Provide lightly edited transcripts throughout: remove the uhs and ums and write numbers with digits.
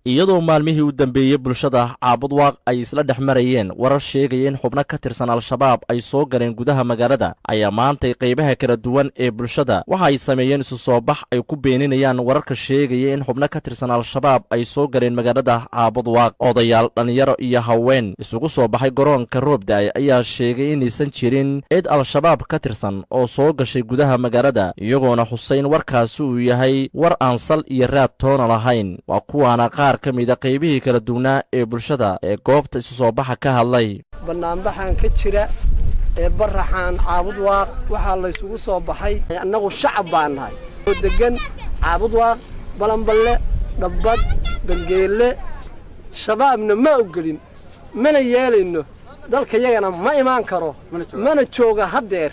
iyadoo maalmihii u dambeeyay bulshada Caabudwaaq ay isla dhexmarayeen warar sheegayeen xubno ka tirsan al-shabaab ay soo galeen gudaha magaalada ayaa maantay qaybaha kala duwan ee bulshada waxa ay sameeyeen isu soo bax ay ku beeninayaan wararka sheegayeen xubno ka tirsan al-shabaab ay soo galeen magaalada Caabudwaaq odayaal dhalinyaro iyo haween isugu soo baxay garoonka Roobdaay ayaa sheegay inaysan jirin cid al-shabaab ka tirsan oo soo gashay gudaha magaalada iyagoona Xuseen warkaas uu yahay war aan sal iyo raad toona lahayn waa kuwaana kamida qaybihii kala duwanaa ee bulshada ee goobta isu soo baxa ka hadlay banaanbaxan ka jira ee baraxan Caabudwaaq waxa la isugu soo baxay annagu shacab baan nahay oo degan Caabudwaaq balanballe dhabbad bangeele shabaabna ma ogelin mana yeelayno dalka yagana ma imaan karo mana jooga hadeer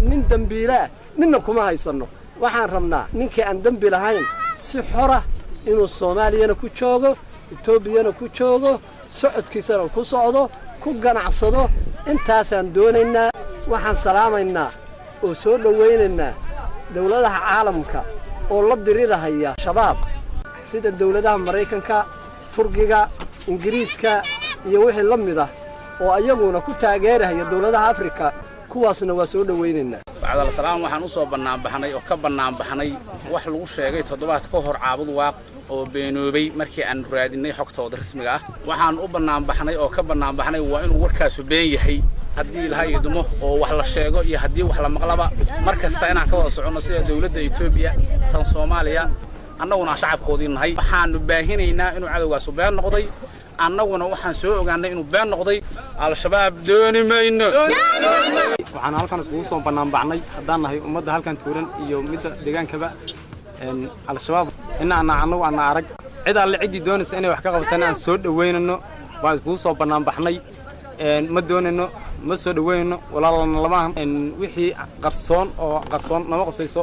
nin dambiila ninna kuma haysano waxaan rabnaa ninkii aan dambi lahayn si xora inuu Soomaaliyana ku joogo Itoobiyana ku joogo socodkiisana ku socdo ku ganacsado intaasaan doonaynaa waxaan salaamaynaa oo soo dhaweynaynaa dawladaha caalamka oo la dirirahaya shabaab sida dawladaha Mareykanka Turkiga Ingiriiska iyo wixii la mid ah oo ayaguna ku taageeraya dawladaha Afrika kuwaasna waa soo dhaweynaynaa bacda salaam waxaan u soo banaanbaxnay oo ka banaanbaxnay wax lagu sheegay toddobaad ka hor Caabudwaaq oo beenoobay markii aan raadinay xogtooda rasmiga ah waxaan u banaanbaxnay oo ka banaanbaxnay waa inuu warkaas been yahay haddii ilaahay idmo oo wax la sheego iyo haddii wax la maqlaba markasta inaan ka wada socono sida dawladda Itoobiya tan Soomaaliya annaguna shacabkoodii nahay waxaan baahinaynaa inuu cadawgaas been noqday annaguna waxaan soo ogaanay inuu been noqday al-shabaab dooni mayno waxaan halkan isku soo banaanbaxnay haddaan nahay ummadda halkan tuuran iyo midda deegaankaba al-shabaab inaan annagu aan arag cid alle cidii doonaysa inay wax ka qabtaan aan soo dhaweynano baan isku soo banaanbaxnay ma doonayno ma soo dhaweynano walaalana lama wixii qarsoon nama qosayso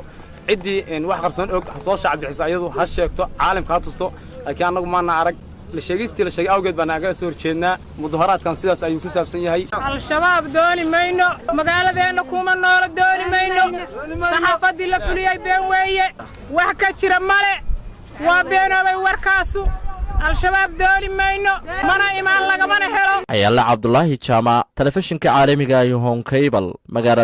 cidii wax qarsoon og soo shacab bixisa iyadu ha sheegto caalamka ha tusto laakiin annagu ma arag la sheegistii la sheegay awgeed baan aga soo horjeednaa mudaharaadkan sidaas ayuu ku saabsan yahay al-shabaab dooni mayno magaaladeena kuma nool dooni mayno saxaafadii la fuliyay been weeye wax ka jira male waa beenoobay warkaasu al-shabaab dooni mayno mana imaan laga mana helo ayala Cabdullaahi Jaamac telefishinka caalamiga ah ee Home Cable magaalada